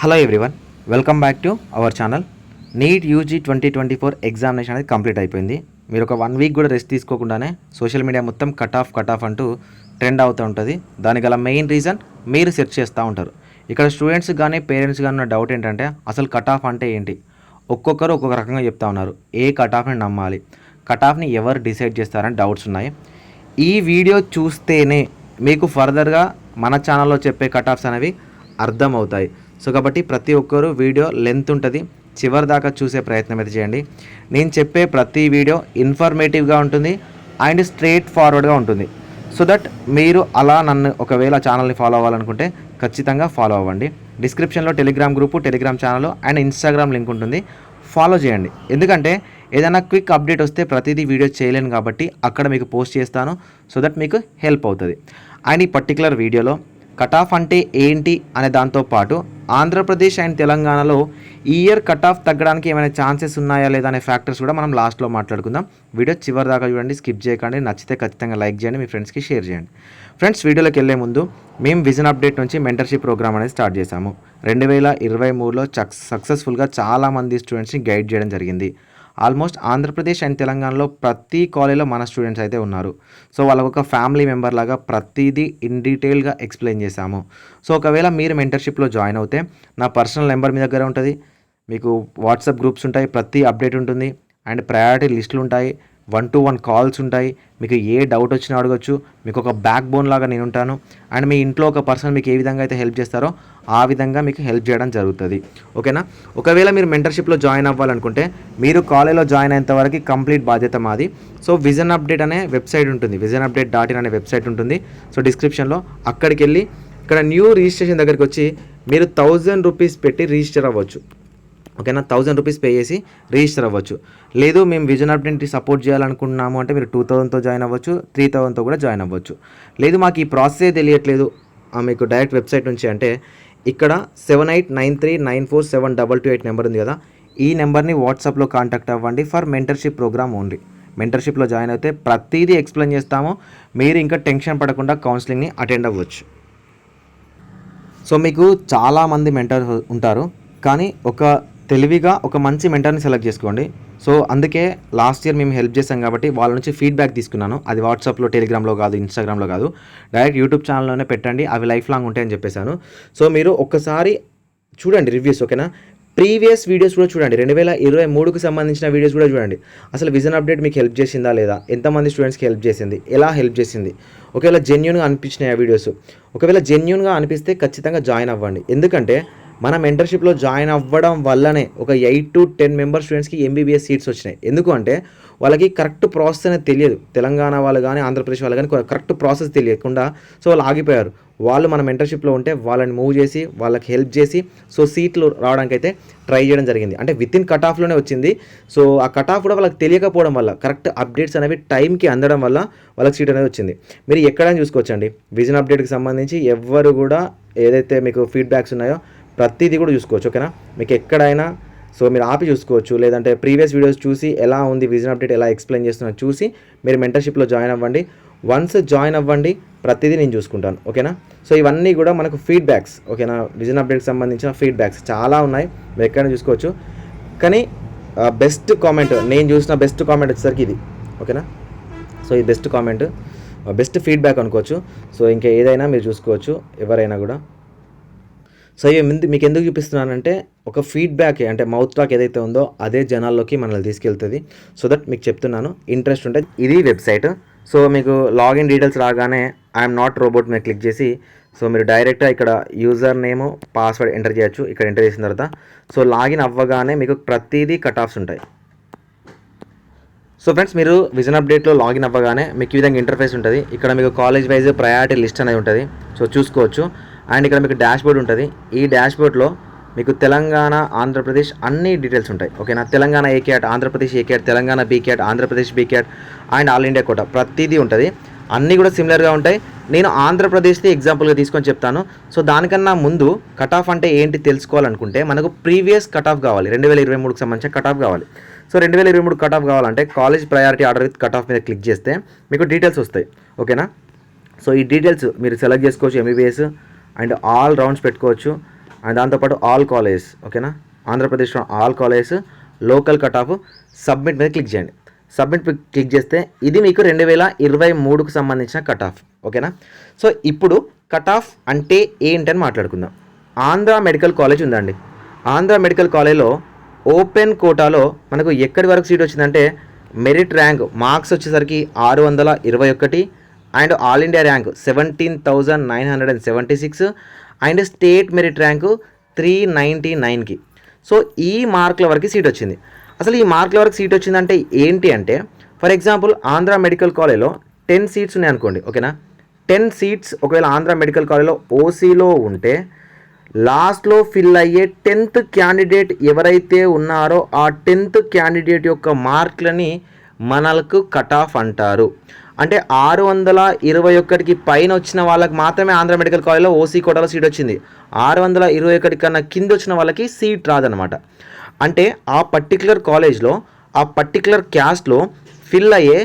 Hello everyone, welcome back to our channel. NEET UG 2024 examination అనేది complete అయిపోయింది. మీరు ఒక 1 వీక్ కూడా రెస్ట్ తీసుకోకుండానే సోషల్ మీడియా మొత్తం కట్ ఆఫ్ అంటూ ట్రెండ్ అవుతూ ఉంటుంది. దానికి గల మెయిన్ రీజన్ మీరు సెర్చ్ చేస్తూ ఉంటారు. ఇక్కడ స్టూడెంట్స్ కానీ పేరెంట్స్ కానీ ఉన్న డౌట్ ఏంటంటే అసలు కట్ ఆఫ్ అంటే ఏంటి? ఒక్కొక్కరు ఒక్కొక్క రకంగా చెప్తా ఉన్నారు. ఏ కట్ ఆఫ్ని నమ్మాలి, కట్ ఆఫ్ని ఎవరు డిసైడ్ చేస్తారని డౌట్స్ ఉన్నాయి. ఈ వీడియో చూస్తేనే మీకు ఫర్దర్గా మన ఛానల్లో చెప్పే కట్ ఆఫ్స్ అనేవి అర్థమవుతాయి. సో కాబట్టి ప్రతి ఒక్కరూ వీడియో లెంత్ ఉంటుంది, చివరి దాకా చూసే ప్రయత్నం అయితే చేయండి. నేను చెప్పే ప్రతి వీడియో ఇన్ఫర్మేటివ్గా ఉంటుంది అండ్ స్ట్రేట్ ఫార్వర్డ్గా ఉంటుంది. సో దట్ మీరు అలా నన్ను ఒకవేళ ఛానల్ని ఫాలో అవ్వాలనుకుంటే ఖచ్చితంగా ఫాలో అవ్వండి. డిస్క్రిప్షన్లో Telegram group, Telegram channel and Instagram link ఉంటుంది, ఫాలో చేయండి. ఎందుకంటే ఏదైనా క్విక్ అప్డేట్ వస్తే ప్రతిదీ వీడియో చేయలేను కాబట్టి అక్కడ మీకు పోస్ట్ చేస్తాను. సో దట్ మీకు హెల్ప్ అవుతుంది. అండ్ ఈ పర్టికులర్ వీడియోలో కట్ ఆఫ్ అంటే ఏంటి అనే దాంతో పాటు ఆంధ్రప్రదేశ్ అండ్ తెలంగాణలో ఈ ఇయర్ కట్ ఆఫ్ తగ్గడానికి ఏమైనా ఛాన్సెస్ ఉన్నాయా లేదా అనే ఫ్యాక్టర్స్ కూడా మనం లాస్ట్లో మాట్లాడుకుందాం. వీడియో చివరి దాకా చూడండి, స్కిప్ చేయకండి. నచ్చితే ఖచ్చితంగా లైక్ చేయండి, మీ ఫ్రెండ్స్కి షేర్ చేయండి. ఫ్రెండ్స్, వీడియోలోకి వెళ్ళే ముందు మేము విజన్ అప్డేట్ నుంచి మెంటర్షిప్ ప్రోగ్రామ్ అనేది స్టార్ట్ చేశాము. 2023లో సక్సెస్ఫుల్గా చాలామంది స్టూడెంట్స్ని గైడ్ చేయడం జరిగింది. ఆల్మోస్ట్ ఆంధ్రప్రదేశ్ అండ్ తెలంగాణలో ప్రతి కాలేజ్లో మన స్టూడెంట్స్ అయితే ఉన్నారు. సో వాళ్ళకు ఒక ఫ్యామిలీ మెంబర్ లాగా ప్రతిదీ ఇన్ డీటెయిల్గా ఎక్స్ప్లెయిన్ చేశాము. సో ఒకవేళ మీరు మెంటర్షిప్లో జాయిన్ అవుతే నా పర్సనల్ నెంబర్ మీ దగ్గర ఉంటుంది, మీకు వాట్సాప్ గ్రూప్స్ ఉంటాయి, ప్రతి అప్డేట్ ఉంటుంది అండ్ ప్రయారిటీ లిస్టులు ఉంటాయి, 1-to-1 కాల్స్ ఉంటాయి. మీకు ఏ డౌట్ వచ్చినా అడగచ్చు. మీకు ఒక బ్యాక్ బోన్ లాగా నేను ఉంటాను. అండ్ మీ ఇంట్లో ఒక పర్సన్ మీకు ఏ విధంగా అయితే హెల్ప్ చేస్తారో ఆ విధంగా మీకు హెల్ప్ చేయడం జరుగుతుంది. ఓకేనా? ఒకవేళ మీరు మెంటర్షిప్లో జాయిన్ అవ్వాలనుకుంటే మీరు కాలేజ్లో జాయిన్ అయ్యేంత వరకు కంప్లీట్ బాధ్యత మాది. సో విజన్ అప్డేట్ అనే వెబ్సైట్ ఉంటుంది, visionupdate.in అనే వెబ్సైట్ ఉంటుంది. సో డిస్క్రిప్షన్లో అక్కడికి వెళ్ళి ఇక్కడ న్యూ రిజిస్ట్రేషన్ దగ్గరికి వచ్చి మీరు 1000 రూపీస్ పెట్టి రిజిస్టర్ అవ్వచ్చు. ఓకేనా? 1000 రూపీస్ పే చేసి రిజిస్టర్ అవ్వచ్చు. లేదు మేము విజన్ అప్డేట్ని సపోర్ట్ చేయాలనుకుంటున్నాము అంటే మీరు 2000తో జాయిన్ అవ్వచ్చు, 3000తో కూడా జాయిన్ అవ్వచ్చు. లేదు మాకు ఈ ప్రాసెసే తెలియట్లేదు మీకు డైరెక్ట్ వెబ్సైట్ నుంచి అంటే ఇక్కడ 7893947228 నెంబర్ ఉంది కదా, ఈ నెంబర్ని వాట్సాప్లో కాంటాక్ట్ అవ్వండి ఫర్ మెంటర్షిప్ ప్రోగ్రామ్ ఓన్లీ. మెంటర్షిప్లో జాయిన్ అయితే ప్రతిదీ ఎక్స్ప్లెయిన్ చేస్తాము. మీరు ఇంకా టెన్షన్ పడకుండా కౌన్సిలింగ్ని అటెండ్ అవ్వచ్చు. సో మీకు చాలామంది మెంటర్స్ ఉంటారు, కానీ తెలివిగా ఒక మంచి మెంటర్ని సెలెక్ట్ చేసుకోండి. సో అందుకే లాస్ట్ ఇయర్ మేము హెల్ప్ చేసాం కాబట్టి వాళ్ళ నుంచి ఫీడ్బ్యాక్ తీసుకున్నాను. అది వాట్సాప్లో, టెలిగ్రామ్లో కాదు, ఇన్స్టాగ్రామ్లో కాదు, డైరెక్ట్ యూట్యూబ్ ఛానల్లోనే పెట్టండి, అవి లైఫ్ లాంగ్ ఉంటాయని చెప్పేశాను. సో మీరు ఒక్కసారి చూడండి రివ్యూస్, ఓకేనా? ప్రీవియస్ వీడియోస్ కూడా చూడండి, 2023కి సంబంధించిన వీడియోస్ కూడా చూడండి. అసలు విజన్ అప్డేట్ మీకు హెల్ప్ చేసిందా లేదా, ఎంతమంది స్టూడెంట్స్కి హెల్ప్ చేసింది, ఎలా హెల్ప్ చేసింది, ఒకవేళ జెన్యూన్గా అనిపించినాయి ఆ వీడియోస్. ఒకవేళ జెన్యూన్గా అనిపిస్తే ఖచ్చితంగా జాయిన్ అవ్వండి. ఎందుకంటే మన మెంటర్షిప్లో జాయిన్ అవ్వడం వల్లనే ఒక 8 to 10 మెంబర్ స్టూడెంట్స్కి MBBS సీట్స్ వచ్చినాయి. ఎందుకు అంటే వాళ్ళకి కరెక్ట్ ప్రాసెస్ అనేది తెలియదు. తెలంగాణ వాళ్ళు కానీ ఆంధ్రప్రదేశ్ వాళ్ళు కానీ కరెక్ట్ ప్రాసెస్ తెలియకుండా సో వాళ్ళు ఆగిపోయారు. వాళ్ళు మన మెంటర్షిప్లో ఉంటే వాళ్ళని మూవ్ చేసి వాళ్ళకి హెల్ప్ చేసి సో సీట్లు రావడానికి అయితే ట్రై చేయడం జరిగింది. అంటే విత్ ఇన్ కట్ ఆఫ్లోనే వచ్చింది. సో ఆ కట్ ఆఫ్ కూడా వాళ్ళకి తెలియకపోవడం వల్ల, కరెక్ట్ అప్డేట్స్ అనేవి టైంకి అందడం వల్ల వాళ్ళకి సీట్ అనేది వచ్చింది. మీరు ఎక్కడైనా చూసుకోవచ్చండి, విజన్ అప్డేట్కి సంబంధించి ఎవ్వరు కూడా ఏదైతే మీకు ఫీడ్బ్యాక్స్ ఉన్నాయో ప్రతిదీ కూడా చూసుకోవచ్చు. ఓకేనా? మీకు ఎక్కడైనా సో మీరు ఆపి చూసుకోవచ్చు, లేదంటే ప్రీవియస్ వీడియోస్ చూసి ఎలా ఉంది విజన్ అప్డేట్ ఎలా ఎక్స్ప్లెయిన్ చేస్తున్నా చూసి మీరు మెంటర్షిప్లో జాయిన్ అవ్వండి. వన్స్ జాయిన్ అవ్వండి, ప్రతిదీ నేను చూసుకుంటాను. ఓకేనా? సో ఇవన్నీ కూడా మనకు ఫీడ్బ్యాక్స్, ఓకేనా? విజన్ అప్డేట్కి సంబంధించిన ఫీడ్బ్యాక్స్ చాలా ఉన్నాయి, మీరు ఎక్కడైనా చూసుకోవచ్చు. కానీ బెస్ట్ కామెంట్, నేను చూసిన బెస్ట్ కామెంట్ వచ్చేసరికి ఇది. ఓకేనా? సో ఈ బెస్ట్ కామెంట్, బెస్ట్ ఫీడ్బ్యాక్ అనుకోవచ్చు. సో ఇంకా ఏదైనా మీరు చూసుకోవచ్చు, ఎవరైనా కూడా. సో మీకు ఎందుకు చూపిస్తున్నానంటే ఒక ఫీడ్బ్యాక్ అంటే మౌత్ టాక్ ఏదైతే ఉందో అదే జనాల్లోకి మనల్ని తీసుకెళ్తుంది. సో దట్ మీకు చెప్తున్నాను, ఇంట్రెస్ట్ ఉంటే ఇది వెబ్సైట్. సో మీకు లాగిన్ డీటెయిల్స్ రాగానే ఐఎమ్ నాట్ రోబోట్ మీద క్లిక్ చేసి సో మీరు డైరెక్ట్గా ఇక్కడ యూజర్ నేమ్, పాస్వర్డ్ ఎంటర్ చేయొచ్చు. ఇక్కడ ఎంటర్ చేసిన తర్వాత సో లాగిన్ అవ్వగానే మీకు ప్రతిదీ కట్ ఆఫ్స్ ఉంటాయి. సో ఫ్రెండ్స్, మీరు విజన్ అప్డేట్లో లాగిన్ అవ్వగానే మీకు ఈ విధంగా ఇంటర్ఫేస్ ఉంటుంది. ఇక్కడ మీకు కాలేజ్ వైజ్ ప్రయారిటీ లిస్ట్ అనేది ఉంటుంది, సో చూసుకోవచ్చు. అండ్ ఇక్కడ మీకు డాష్ బోర్డ్ ఉంటుంది. ఈ డాష్ బోర్డ్లో మీకు తెలంగాణ, ఆంధ్రప్రదేశ్ అన్ని డీటెయిల్స్ ఉంటాయి. ఓకేనా? Telangana A cat, Andhra Pradesh A cat, Telangana B cat, Andhra Pradesh B cat and all India quota ప్రతిదీ ఉంటుంది. అన్నీ కూడా సిమిలర్గా ఉంటాయి. నేను ఆంధ్రప్రదేశ్ది ఎగ్జాంపుల్గా తీసుకొని చెప్తాను. సో దానికన్నా ముందు కట్ ఆఫ్ అంటే ఏంటి తెలుసుకోవాలనుకుంటే మనకు ప్రీవియస్ కట్ ఆఫ్ కావాలి, 2023కి సంబంధించిన కట్ ఆఫ్ కావాలి. సో 2023 కట్ ఆఫ్ కావాలంటే college priority order with cut off మీద క్లిక్ చేస్తే మీకు డీటెయిల్స్ వస్తాయి. ఓకేనా? సో ఈ డీటెయిల్స్ మీరు సెలెక్ట్ చేసుకోవచ్చు, MBBS అండ్ ఆల్ రౌండ్స్ పెట్టుకోవచ్చు. అండ్ దాంతోపాటు ఆల్ కాలేజెస్, ఓకేనా, ఆంధ్రప్రదేశ్లో all colleges local cut off submit మీద క్లిక్ చేయండి. సబ్మిట్ క్లిక్ చేస్తే ఇది మీకు 2023కు సంబంధించిన కట్ ఆఫ్, ఓకేనా. సో ఇప్పుడు కట్ ఆఫ్ అంటే ఏంటని మాట్లాడుకుందాం. ఆంధ్ర మెడికల్ కాలేజ్ ఉందండి. ఆంధ్ర మెడికల్ కాలేజ్లో ఓపెన్ కోటాలో మనకు ఎక్కడి వరకు సీట్ వచ్చిందంటే మెరిట్ ర్యాంక్ మార్క్స్ వచ్చేసరికి 621 and all India rank 17,976 and state merit rank 399కి. సో ఈ మార్కుల వరకు సీట్ వచ్చింది. అసలు ఈ మార్కుల వరకు సీట్ వచ్చిందంటే ఏంటి అంటే, ఫర్ ఎగ్జాంపుల్ ఆంధ్ర మెడికల్ కాలేజ్లో 10 సీట్స్ ఉన్నాయి అనుకోండి, ఓకేనా. 10 సీట్స్ ఒకవేళ ఆంధ్ర మెడికల్ కాలేజ్లో ఓసీలో ఉంటే లాస్ట్లో ఫిల్ అయ్యే 10th క్యాండిడేట్ ఎవరైతే ఉన్నారో ఆ 10th క్యాండిడేట్ యొక్క మార్కులని మనకు కట్ ఆఫ్ అంటారు. అంటే 621కి పైన వచ్చిన వాళ్ళకి మాత్రమే ఆంధ్ర మెడికల్ కాలేజ్లో ఓసీ కోటాలో సీట్ వచ్చింది. 621 కన్నా కింద వచ్చిన వాళ్ళకి సీట్ రాదనమాట. అంటే ఆ పర్టికులర్ కాలేజ్లో ఆ పర్టికులర్ క్యాస్ట్లో ఫిల్ అయ్యే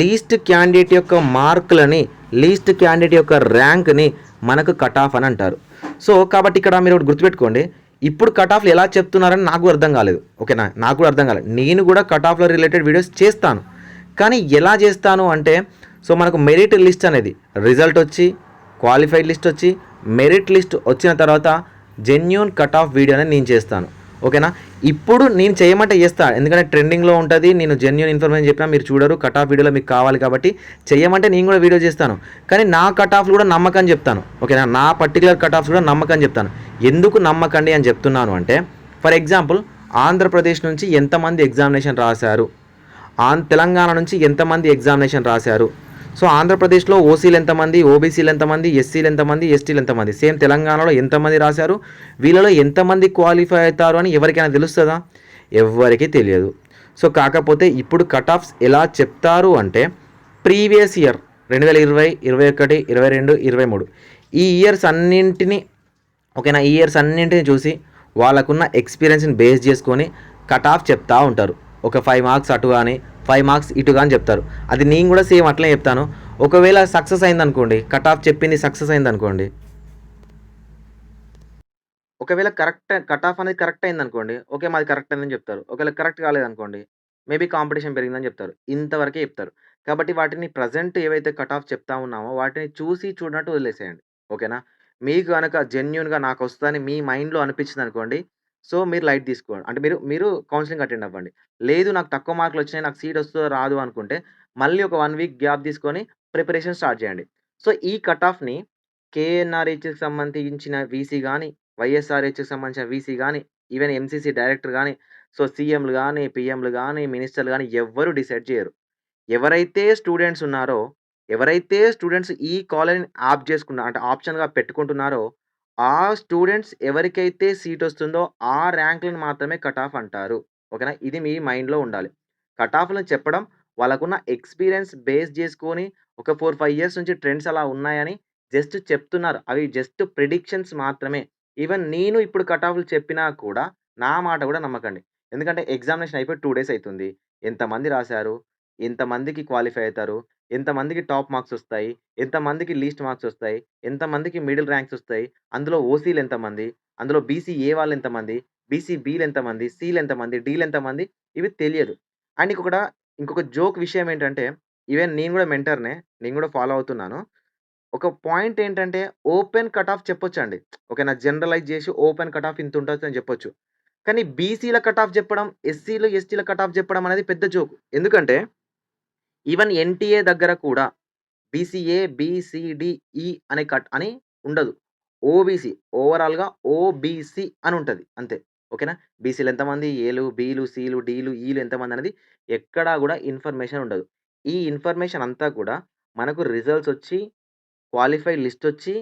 లీస్ట్ క్యాండిడేట్ యొక్క మార్కులని, లీస్ట్ క్యాండిడేట్ యొక్క ర్యాంక్ని మనకు కట్ ఆఫ్ అని అంటారు. సో కాబట్టి ఇక్కడ మీరు ఒకటి గుర్తుపెట్టుకోండి, ఇప్పుడు కట్ ఆఫ్లు ఎలా చెప్తున్నారని నాకు అర్థం కాలేదు, ఓకేనా. నాకు కూడా అర్థం కాలేదు. నేను కూడా కట్ ఆఫ్లో రిలేటెడ్ వీడియోస్ చేస్తాను, కానీ ఎలా చేస్తాను అంటే, సో మనకు మెరిట్ లిస్ట్ అనేది రిజల్ట్ వచ్చి, క్వాలిఫైడ్ లిస్ట్ వచ్చి, మెరిట్ లిస్ట్ వచ్చిన తర్వాత జెన్యూన్ కట్ ఆఫ్ వీడియో అనేది నేను చేస్తాను, ఓకేనా. ఇప్పుడు నేను చేయమంటే చేస్తాను, ఎందుకంటే ట్రెండింగ్లో ఉంటుంది. నేను జెన్యూన్ ఇన్ఫర్మేషన్ చెప్పినా మీరు చూడరు, కట్ ఆఫ్ వీడియోలో మీకు కావాలి కాబట్టి చేయమంటే నేను కూడా వీడియో చేస్తాను. కానీ నా కట్ ఆఫ్లు కూడా నమ్మకం చెప్తాను, ఓకేనా. నా పర్టికులర్ కట్ ఆఫ్స్ కూడా నమ్మకం చెప్తాను. ఎందుకు నమ్మకండి అని చెప్తున్నాను అంటే, ఫర్ ఎగ్జాంపుల్ ఆంధ్రప్రదేశ్ నుంచి ఎంతమంది ఎగ్జామినేషన్ రాశారు, తెలంగాణ నుంచి ఎంతమంది ఎగ్జామినేషన్ రాశారు, సో ఆంధ్రప్రదేశ్లో ఓసీలు ఎంతమంది, ఓబీసీలు ఎంతమంది, ఎస్సీలు ఎంతమంది, ఎస్టీలు ఎంతమంది, సేమ్ తెలంగాణలో ఎంతమంది రాశారు, వీళ్ళలో ఎంతమంది క్వాలిఫై అవుతారు అని ఎవరికైనా తెలుస్తుందా? ఎవరికీ తెలియదు. సో కాకపోతే ఇప్పుడు కట్ ఆఫ్స్ ఎలా చెప్తారు అంటే, ప్రీవియస్ ఇయర్ 2020, 21, 22, 23 ఈ ఇయర్స్ అన్నింటినీ, ఓకేనా, ఈ ఇయర్స్ అన్నింటినీ చూసి వాళ్ళకున్న ఎక్స్పీరియన్స్ని బేస్ చేసుకొని కట్ ఆఫ్ చెప్తూ ఉంటారు. ఒక 5 మార్క్స్ అటు కానీ 5 మార్క్స్ ఇటు కానీ చెప్తారు. అది నేను కూడా సేమ్ అట్లే చెప్తాను. ఒకవేళ సక్సెస్ అయిందనుకోండి, కట్ ఆఫ్ చెప్పింది సక్సెస్ అయిందనుకోండి, ఒకవేళ కట్ ఆఫ్ అనేది కరెక్ట్ అయిందనుకోండి, ఓకే మాది కరెక్ట్ అయిందని చెప్తారు. ఒకవేళ కరెక్ట్ కాలేదనుకోండి, మేబీ కాంపిటీషన్ పెరిగిందని చెప్తారు. ఇంతవరకే చెప్తారు. కాబట్టి వాటిని ప్రజెంట్ ఏవైతే కట్ ఆఫ్ చెప్తా ఉన్నామో వాటిని చూసి చూడనట్టు వదిలేసేయండి, ఓకేనా. మీకు గనక జెన్యూన్‌గా నాకొస్తదని మీ మైండ్‌లో అనిపించిందనుకోండి, సో మీరు లైట్ తీసుకోండి. అంటే మీరు మీరు కౌన్సెలింగ్ అటెండ్ అవ్వండి. లేదు నాకు తక్కువ మార్కులొచ్చినాయి, నాకు సీట్ వస్తదో రాదో అనుకుంటే, మళ్ళీ ఒక 1 వీక్ గ్యాప్ తీసుకొని ప్రిపరేషన్ స్టార్ట్ చేయండి. సో ఈ కట్ ఆఫ్‌ని కేఎన్ఆర్‌హెచ్‌కి సంబంధించిన వీసీ గాని, వైఎస్ఆర్‌హెచ్‌కి సంబంధించిన వీసీ గాని, ఈవెన్ ఎంసీసీ డైరెక్టర్ గాని, సో సీఎంలు గాని, పీఎంలు గాని, మినిస్టర్లు గాని ఎవ్వరు డిసైడ్ చేయరు. ఎవరైతే స్టూడెంట్స్ ఉన్నారో, ఎవరైతే స్టూడెంట్స్ ఈ కాలేజ్‌ని అంటే ఆప్షన్‌గా పెట్టుకుంటున్నారో, ఆ స్టూడెంట్స్ ఎవరికైతే సీటొస్తుందో ఆ ర్యాంక్‌లను మాత్రమే కట్ ఆఫ్ అంటారు, ఓకేనా. ఇది మీ మైండ్‌లో ఉండాలి. కట్ ఆఫ్‌లని చెప్పడం వాళ్ళకున్న ఎక్స్‌పీరియన్స్ బేస్ చేసుకొని ఒక 4, 5 ఇయర్స్ నుంచి ట్రెండ్స్ అలా ఉన్నాయని జస్ట్ చెప్తున్నారు. అవి జస్ట్ ప్రిడిక్షన్స్ మాత్రమే. ఈవెన్ నేను ఇప్పుడు కట్ ఆఫ్‌లు చెప్పినా కూడా నా మాట కూడా నమ్మకండి. ఎందుకంటే ఎగ్జామినేషన్ అయిపోయి 2 డేస్ అయితుంది. ఎంతమంది రాసారు? ఎంతమందికి క్వాలిఫై అయితారు? ఎంతమందికి టాప్ మార్క్స్ ఒస్తాయి? ఎంతమందికి లీస్ట్ మార్క్స్ ఒస్తాయి? ఎంతమందికి మిడిల్ ర్యాంక్స్ ఒస్తాయి? అందులో ఓసీలు ఎంతమంది? అందులో బీసీ ఏ వాళ్ళు ఎంతమంది? బీసీ బీలు ఎంతమంది? సీలు ఎంతమంది? డీలు ఎంతమంది? ఇవి తెలియదు. అండ్ ఇంకొక జోక్ విషయం ఏంటంటే, ఈవెన్ నేను గూడా మెంటర్‌నే. నేను గూడా ఫాలో అవుతున్నాను. ఒక పాయింట్ ఏంటంటే, ఓపెన్ కట్ ఆఫ్ చెప్పొచ్చండి. ఓకేనా. జనరలైజ్ జేసి ఓపెన్ కట్ ఆఫ్ ఇంతుంటదని జెప్పొచ్చు. కానీ బీసీల కట్ ఆఫ్ జెప్పడం, ఎస్సీలు, ఎస్టీల కట్ ఆఫ్ జెప్పడం అనేది పెద్ద జోక్. ఎందుకంటే ఈవెన్ ఎన్‌టీఏ దగ్గర కూడా బీసీఏ, బీ, అనే కట్ అని ఉండదు. ఓబీసీ ఓవరాల్‌గా ఓబీసీ అని ఉంటది అంతే. ఓకేనా. బీసీలు ఎంతమంది, ఏలు, బీలు, సీలు, డీలు, ఈలు ఎంతమందనేది ఎక్కడా గూడా ఇన్ఫర్మేషన్ ఉండదు. ఈ ఇన్ఫర్మేషన్ అంతా కూడా మనకు రిజల్ట్స్ ఒచ్చి, క్వాలిఫైడ్ లిస్ట్ ఒచ్చి,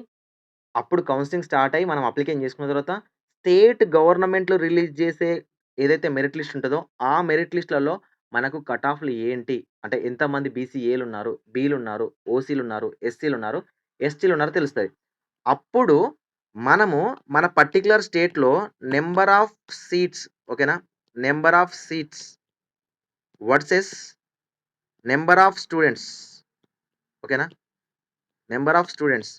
అప్పుడు కౌన్సెలింగ్ స్టార్ట్ అయ్యి మనం అప్లికేషన్ చేసుకున్న తర్వాత స్టేట్ గవర్నమెంట్‌లు రిలీజ్ చేసే ఏదైతే మెరిట్ లిస్ట్ ఉంటదో, ఆ మెరిట్ లిస్ట్‌లలో మనకు కట్ ఆఫ్‌లు ఏంటి? అంటే ఎంతమంది బీసీ ఏలున్నారు, బీలున్నారు, ఓసీలున్నారు, ఎస్సీలున్నారు, ఎస్టీలున్నారో తెలుస్తది. అప్పుడు మనము మన పర్టిక్యులర్ స్టేట్‌లో నంబర్ ఆఫ్ సీట్స్, ఓకేనా. Number of seats versus number of students, ఓకేనా. నంబర్ ఆఫ్ స్టూడెంట్స్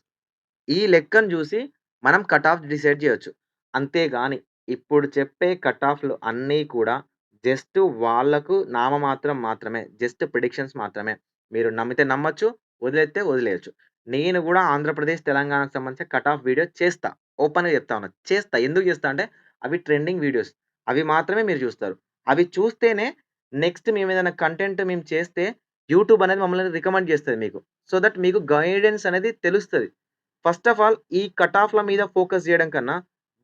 ఈ లెక్కను జూసి మనం కట్ ఆఫ్ డిసైడ్ జేయొచ్చు. అంతేగాని ఇప్పుడు చెప్పే కట్ ఆఫ్‌లు అన్నీ కూడా జస్ట్ వాళ్ళకు నామమాత్రం మాత్రమే. జస్ట్ ప్రిడిక్షన్స్ మాత్రమే. మీరు నమ్మితే నమ్మొచ్చు, వదిలేస్తే వదిలేయొచ్చు. నేను గూడా ఆంధ్రప్రదేశ్, తెలంగాణకు సంబంధించిన కట్ ఆఫ్ వీడియో చేస్తా. ఓపెన్‌గా చెప్తా ఉన్నా. చేస్తా. ఎందుకు చేస్తా అంటే అవి ట్రెండింగ్ వీడియోస్. అవి మాత్రమే మీరు చూస్తారు. అవి చూస్తేనే నెక్స్ట్ మేమేదైనా కంటెంట్ మేము చేస్తే యూట్యూబ్ అనేది మమ్మల్ని రికమెండ్ చేస్తది మీకు. సో దట్ మీకు గైడెన్స్ అనేది తెలుస్తది. ఫస్ట్ ఆఫ్ ఆల్ ఈ కట్ ఆఫ్‌ల మీద ఫోకస్ జేయడం కన్నా,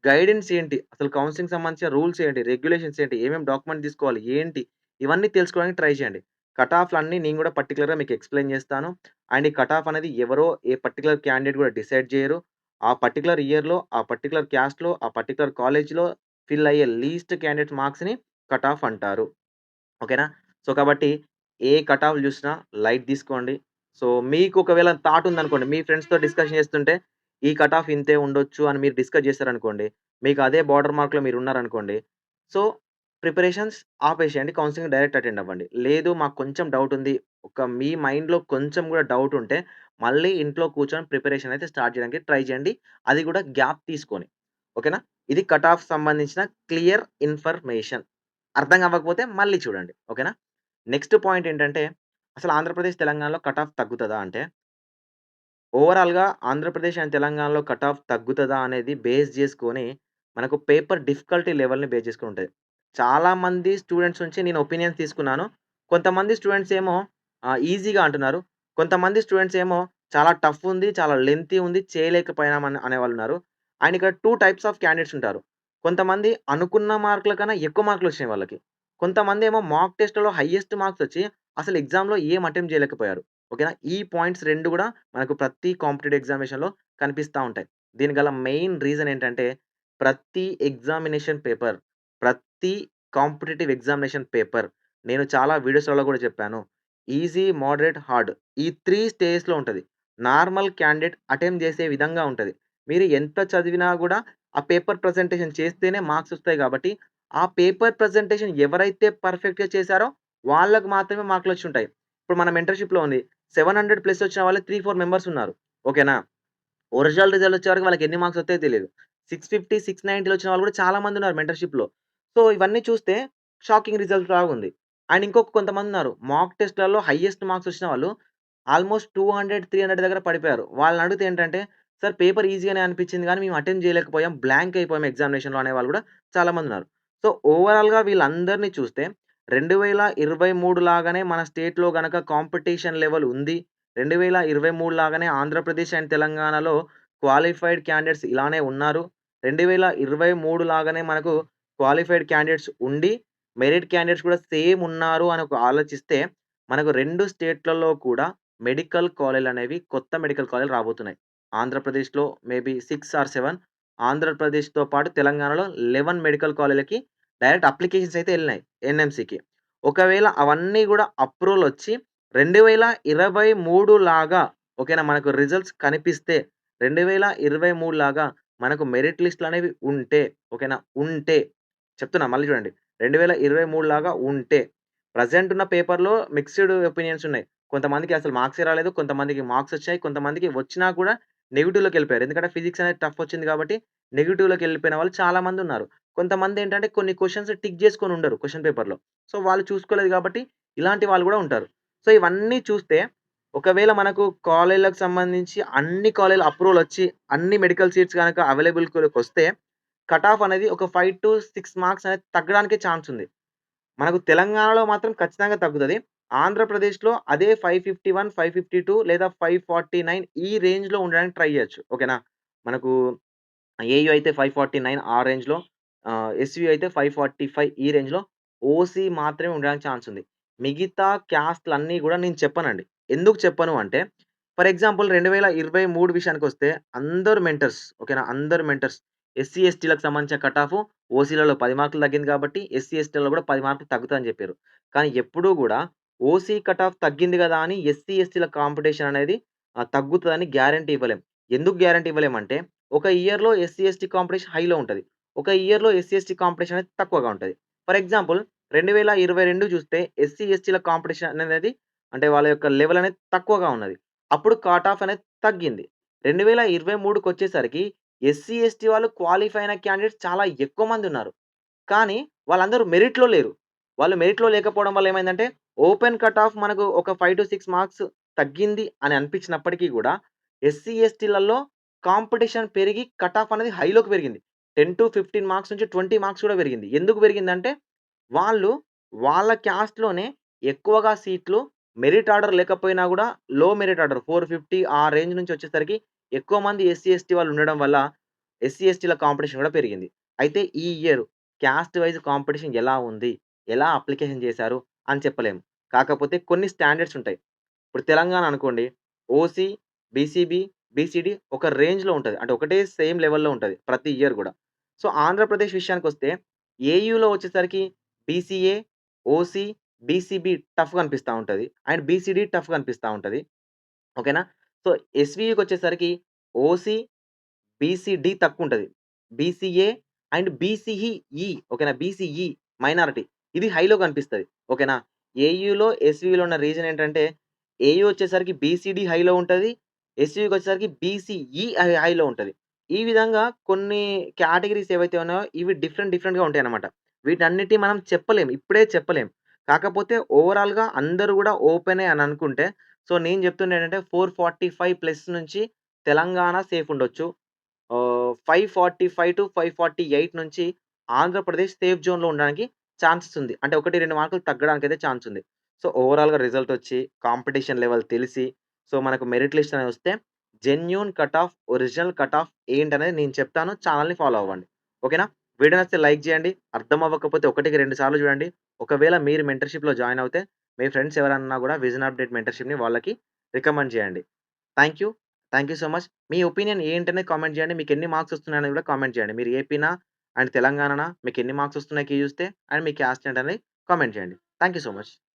గైడెన్స్ ఏంటి? అసలు కౌన్సెలింగ్‌కి సంబంధించిన రూల్స్ ఏంటి? రెగ్యులేషన్స్ ఏంటి? ఏమేమి డాక్యుమెంట్ తీసుకోవాలి? ఏంటి? ఇవన్నీ తెలుసుకోవడానికి ట్రై చేయండి. కట్ ఆఫ్‌లన్నీ నేను గూడా పర్టిక్యులర్‌గా మీకు ఎక్స్‌ప్లెయిన్ జేస్తాను. అండ్ ఈ కట్ ఆఫ్ అనేది ఎవరో ఏ పర్టిక్యులర్ క్యాండిడేట్ గూడా డిసైడ్ జేయరు. ఆ పర్టిక్యులర్ ఇయర్‌లో, ఆ పర్టిక్యులర్ క్యాస్ట్‌లో, ఆ పర్టిక్యులర్ కాలేజ్‌లో ఫిల్ అయ్యే లీస్ట్ క్యాండిడేట్స్ మార్క్స్‌ని కట్ ఆఫ్ అంటారు. ఓకేనా? సో, కాబట్టి ఏ కట్ ఆఫ్‌లు జూసినా లైట్ తీసుకోండి. సో, మీకు ఒకవేళ థాట్ ఉందనుకోండి, మీ ఫ్రెండ్స్‌తో డిస్కషన్ చేస్తుంటే, ఈ కట్ ఆఫ్ ఇంతే ఉండొచ్చు అని మీరు డిస్కస్ చేశారనుకోండి, మీకు అదే బోర్డర్ మార్క్‌లో మీరున్నారనుకోండి, సో, ప్రిపరేషన్స్ ఆపేసేయండి. కౌన్సెలింగ్ డైరెక్ట్ అటెండ్ అవ్వండి. లేదు మాకు కొంచెం డౌట్ ఉంది. మీ మైండ్‌లో కొంచెం గూడా డౌట్ ఉంటే, మళ్ళీ ఇంట్లో కూర్చొని ప్రిపరేషన్ అయితే స్టార్ట్ చేయడానికి ట్రై చేయండి. అది గూడా గ్యాప్ తీసుకొని. ఓకేనా? ఇది కట్ ఆఫ్ సంబంధించిన క్లియర్ ఇన్ఫర్మేషన్. అర్థం అవ్వకపోతే మళ్ళీ చూడండి. ఓకేనా? నెక్స్ట్ పాయింట్ ఏంటంటే, అసలు ఆంధ్రప్రదేశ్, తెలంగాణలో కట్ ఆఫ్ తగ్గుతదా అంటే, ఓవరాల్‌గా ఆంధ్రప్రదేశ్ అండ్ తెలంగాణలో కట్ ఆఫ్ తగ్గుతదా అనేది బేస్ జేసుకొని, మనకు పేపర్ డిఫికల్టీ లెవెల్‌ని బేస్ చేసుకొని ఉంటది. చాలామంది స్టూడెంట్స్ నుంచి నేను ఒపీనియన్స్ తీసుకున్నాను. కొంతమంది స్టూడెంట్స్ ఏమో ఈజీగా అంటున్నారు. కొంతమంది స్టూడెంట్స్ ఏమో చాలా టఫ్ ఉంది, చాలా లెంగ్తీ ఉంది, చేయలేకపోయామని అనేవాళ్ళున్నారు. అండ్ ఇక్కడ 2 టైప్స్ ఆఫ్ క్యాండిడేట్స్ ఉంటారు. కొంతమంది అనుకున్న మార్కుల కన్నా ఎక్కువ మార్కులొచ్చినాయి వాళ్ళకి. కొంతమందేమో మాక్ టెస్ట్‌లలో హైయెస్ట్ మార్క్స్ వచ్చి అసలు ఎగ్జామ్‌లో ఏం అటెంప్ట్ చేయలేకపోయారు. ఓకేనా? ఈ పాయింట్స్ 2 గూడా మనకు ప్రతి కాంపిటీటివ్ ఎగ్జామినేషన్‌లో కనిపిస్తా ఉంటాయి. దీనికి గల మెయిన్ రీజన్ ఏంటంటే, ప్రతి ఎగ్జామినేషన్ పేపర్, ప్రతి కాంపిటీటివ్ ఎగ్జామినేషన్ పేపర్ నేను చాలా వీడియోస్‌లలో గూడా చెప్పాను. ఈజీ, మోడరేట్, హార్డ్ ఈ 3 స్టేజెస్‌లో ఉంటది. నార్మల్ క్యాండిడేట్ అటెంప్ట్ చేసే విధంగా ఉంటది. మీరు ఎంత చదివినా గూడా ఆ పేపర్ ప్రెజెంటేషన్ చేస్తేనే మార్క్స్ ఒస్తాయి గాబట్టి, ఆ పేపర్ ప్రెజెంటేషన్ ఎవరైతే పర్ఫెక్ట్‌గా చేశారో వాళ్ళకి మాత్రమే మార్కులొచ్చుంటాయి. ఇప్పుడు మన మెంటర్‌షిప్‌లో ఉంది. 700 ప్లస్ వచ్చిన వాళ్ళే 3, 4 మెంబర్స్ ఉన్నారు. ఓకేనా? ఒరిజినల్ రిజల్ట్ వచ్చేవరకు వాళ్ళకి ఎన్ని మార్క్స్ వస్తాయో తెలీదు. 650, 690 వచ్చిన వాళ్ళు కూడా చాలా మందున్నారు మెంటర్‌షిప్‌లో. సో, ఇవన్నీ చూస్తే షాకింగ్ రిజల్ట్ లాగుంది. అండ్ ఇంకొక కొంతమందున్నారు. మాక్ టెస్ట్‌లలో హైయెస్ట్ మార్క్స్ వచ్చిన వాళ్ళు ఆల్‌మోస్ట్ 200, 300 దగ్గర పడిపోయారు. వాళ్ళని అడిగితే ఏంటంటే, "సార్ పేపర్ ఈజీగానే అనిపించింది గానీ మేము అటెంప్ట్ చేయలేకపోయాం. బ్లాంక్ అయిపోయాం ఎగ్జామినేషన్‌లో" అనేవాళ్ళు కూడా చాలా మందున్నారు. సో, ఓవరాల్‌గా వీళ్ళందరిని చూస్తే 2023 లాగానే మన స్టేట్‌లో గనక కాంపిటీషన్ లెవెల్ ఉంది. 2023 లాగానే ఆంధ్రప్రదేశ్ అండ్ తెలంగాణలో క్వాలిఫైడ్ క్యాండిడేట్స్ ఇలానే ఉన్నారు. 2023 లాగానే మనకు క్వాలిఫైడ్ క్యాండిడేట్స్ ఉండి, మెరిట్ క్యాండిడేట్స్ కూడా సేమ్ ఉన్నారు అని ఒక ఆలోచిస్తే, మనకు 2 స్టేట్‌లలో కూడా మెడికల్ కాలేజ్‌లనేవి కొత్త మెడికల్ కాలేజ్‌లు రాబోతున్నాయి. ఆంధ్రప్రదేశ్‌లో మేబీ 6 ఆర్ 7 ఆంధ్రప్రదేశ్‌తో పాటు తెలంగాణలో 11 మెడికల్ కాలేజ్‌లకి డైరెక్ట్ అప్లికేషన్స్ అయితే ఎళ్ళినాయి ఎన్‌ఎంసీకి. ఒకవేళ అవన్నీ గూడా అప్రూవలొచ్చి 2023 లాగా ఓకేనా? మనకు రిజల్ట్స్ కనిపిస్తే 2023 లాగా మనకు మెరిట్ లిస్ట్‌లనేవి ఉంటే ఓకేనా? ఉంటే చెప్తున్నా మళ్ళీ చూడండి. 2023 లాగా ఉంటే ప్రెజెంట్ ఉన్న పేపర్‌లో మిక్స్డ్ ఒపీనియన్స్ ఉన్నాయి. కొంతమందికి అసలు మార్క్సే రాలేదు. కొంతమందికి మార్క్స్ వచ్చాయి. కొంతమందికి వచ్చినా కూడా నెగెటివ్‌లోకెళ్ళిపోయారు. ఎందుకంటే ఫిజిక్స్ అనేది టఫ్ వచ్చింది కాబట్టి నెగెటివ్‌లోకెళ్ళిపోయిన వాళ్ళు చాలా మందున్నారు. కొంతమందేంటంటే కొన్ని క్వెషన్స్ టిక్ చేసుకొని ఉండరు క్వెషన్ పేపర్‌లో. సో, వాళ్ళు చూసుకోలేదు కాబట్టి ఇలాంటి వాళ్ళు గూడా ఉంటారు. సో, ఇవన్నీ చూస్తే ఒకవేళ మనకు కాలేజ్‌లకు సంబంధించి అన్ని కాలేజ్‌ల అప్రూవలొచ్చి అన్ని మెడికల్ సీట్స్ గనక అవైలబుల్‌లోకొస్తే కట్ ఆఫ్ అనేది ఒక 5-6 మార్క్స్ అనేది తగ్గడానికి ఛాన్స్ ఉంది. మనకు తెలంగాణలో మాత్రం ఖచ్చితంగా తగ్గుతది. ఆంధ్రప్రదేశ్‌లో అదే 551, 552 లేదా 549 ఈ రేంజ్‌లో ఉండడానికి ట్రై చేయొచ్చు. ఓకేనా? మనకు ఏయూ అయితే 549 ఆ రేంజ్‌లో ఎస్‌యూ అయితే 545 ఈ రేంజ్‌లో ఓసీ మాత్రమే ఉండడానికి ఛాన్స్ ఉంది. మిగతా క్యాస్ట్‌లన్నీ గూడా నేను చెప్పనండి. ఎందుకు చెప్పను అంటే ఫర్ ఎగ్జాంపుల్ 2023 విషయానికొస్తే అందరూ మెంటర్స్ ఓకేనా? అందరూ మెంటర్స్ ఎస్సీ, ఎస్టీలకు సంబంధించిన కట్ ఆఫ్ ఓసీలలో 10 మార్కులు తగ్గింది కాబట్టి ఎస్సీ, ఎస్టీలలో కూడా 10 మార్కులు తగ్గుతదని జెప్పారు. కానీ ఎప్పుడూ గూడా ఓసీ కట్ ఆఫ్ తగ్గింది గదా! అని ఎస్సీ, ఎస్టీల కాంపిటీషన్ అనేది తగ్గుతదని గ్యారంటీ ఇవ్వలేం. ఎందుకు గ్యారంటీ ఇవ్వలేమంటే ఒక ఇయర్‌లో ఎస్సీ, ఎస్టీ కాంపిటీషన్ హైలో ఉంటది. ఒక ఇయర్‌లో ఎస్సీ, ఎస్టీ కాంపిటీషన్ అనేది తక్కువగా ఉంటది. ఫర్ ఎగ్జాంపుల్ 2022 చూస్తే ఎస్సీ, ఎస్టీల కాంపిటీషన్ అనేది అంటే వాళ్ళ యొక్క లెవెల్ అనేది తక్కువగా ఉన్నది. అప్పుడు కట్ ఆఫ్ అనేది తగ్గింది. 2023కొచ్చేసరికి ఎస్సీ, ఎస్టీ వాళ్ళు క్వాలిఫై అయిన క్యాండిడేట్స్ చాలా ఎక్కువ మందున్నారు. కానీ వాళ్ళందరూ మెరిట్‌లో లేరు. వాళ్ళు మెరిట్‌లో లేకపోవడం వల్ల ఏమైందంటే, ఓపెన్ కట్ ఆఫ్ మనకు ఒక 5-6 మార్క్స్ తగ్గింది అని అనిపించినప్పటికీ గూడా, ఎస్సీ, ఎస్టీలలో కాంపిటీషన్ పెరిగి కట్ ఆఫ్ అనేది హైలోకి పెరిగింది. 10-15 మార్క్స్ నుంచి 20 మార్క్స్ కూడా పెరిగింది. ఎందుకు పెరిగిందంటే, వాళ్ళు వాళ్ళ క్యాస్ట్‌లోనే ఎక్కువగా సీట్లు మెరిట్ ఆర్డర్ లేకపోయినా గూడా లో మెరిట్ ఆర్డర్ 450 ఆ రేంజ్ నుంచి వచ్చేసరికి ఎక్కువ మంది ఎస్సీ, ఎస్టీ వాళ్ళు ఉండడం వల్ల ఎస్సీ, ఎస్టీల కాంపిటీషన్ గూడా పెరిగింది. అయితే ఈ ఇయర్ క్యాస్ట్ వైస్ కాంపిటీషన్ ఎలా ఉంది? ఎలా అప్లికేషన్ చేశారు? అని చెప్పలేము. కాకపోతే కొన్ని స్టాండర్డ్స్ ఉంటాయి. ఇప్పుడు తెలంగాణ అనుకోండి. ఓసీ, బీసీబీ, బీసీడీ ఒక రేంజ్‌లో ఉంటది. అంటే ఒకటే సేమ్ లెవెల్‌లో ఉంటది. ప్రతి ఇయర్ గూడా. సో, ఆంధ్రప్రదేశ్ విషయానికొస్తే ఏయూలో వచ్చేసరికి బీసీఏ, ఓసీ, బీసీబీ టఫ్‌గా అనిపిస్తా ఉంటది. అండ్ బీసీడీ టఫ్‌గా అనిపిస్తా ఉంటది. ఓకేనా? సో, ఎస్‌వీయూకొచ్చేసరికి ఓసీ, బీసీడీ తక్కువుంటది. బీసీఏ అండ్ బీసీఈ ఓకేనా? బీసీఈ మైనారిటీ ఇది హైలో కనిపిస్తది. ఓకేనా? ఏయూలో, ఎస్‌వీలో ఉన్న రీజన్ ఏంటంటే, ఏయూ వచ్చేసరికి బీసీడీ హైలో ఉంటది. ఎస్‌వీకొచ్చేసరికి బీసీఈ హైలో ఉంటది. ఈ విధంగా కొన్ని కేటగరీస్ ఏవైతే ఉన్నాయో ఇవి డిఫరెంట్‌గా ఉంటాయన్నమాట. వీటన్నిటిని మనం చెప్పలేం. ఇప్పుడే చెప్పలేం. కాకపోతే ఓవరాల్‌గా అందరూ గూడా ఓపెనే అని అనుకుంటే, సో, నేను చెప్తుందేంటంటే 445 ప్లస్ నుంచి తెలంగాణ సేఫ్ ఉండొచ్చు. 545-548 నుంచి ఆంధ్రప్రదేశ్ సేఫ్ జోన్‌లో ఉండడానికి ఛాన్సెస్ ఉంది. అంటే 1, 2 మార్కులు తగ్గడానికైతే ఛాన్స్ ఉంది. సో, ఓవరాల్‌గా రిజల్ట్ వచ్చి, కాంపిటీషన్ లెవెల్ తెలిసి, సో, మనకు మెరిట్ లిస్ట్ అనేది వస్తే genuine cut off, original cut off ఏంటనేది నేను చెప్తాను. ఛానెల్‌ని ఫాలో అవ్వండి. ఓకేనా? వీడియో నచ్చితే లైక్ చేయండి. అర్థం అవ్వకపోతే ఒకటికి 2 సార్లు చూడండి. ఒకవేళ మీరు మెంటర్‌షిప్‌లో జాయిన్ అవుతే, మీ ఫ్రెండ్స్ ఎవరన్నా గూడా విజన్ అప్‌డేట్ మెంటర్‌షిప్‌ని వాళ్ళకి రికమెండ్ చేయండి. Thank you. Thank you so much. Me opinion ఏంటనేది కామెంట్ చేయండి. మీకెన్ని మార్క్స్ వస్తున్నాయనేది కూడా కామెంట్ చేయండి. మీరు ఏపీనా అండ్ తెలంగాణనా? మీకెన్ని మార్క్స్ వస్తున్నాయి క్యూస్‌తే అండ్ మీ క్యాస్ట్ ఏంటనేది కామెంట్ చేయండి. Thank you so much.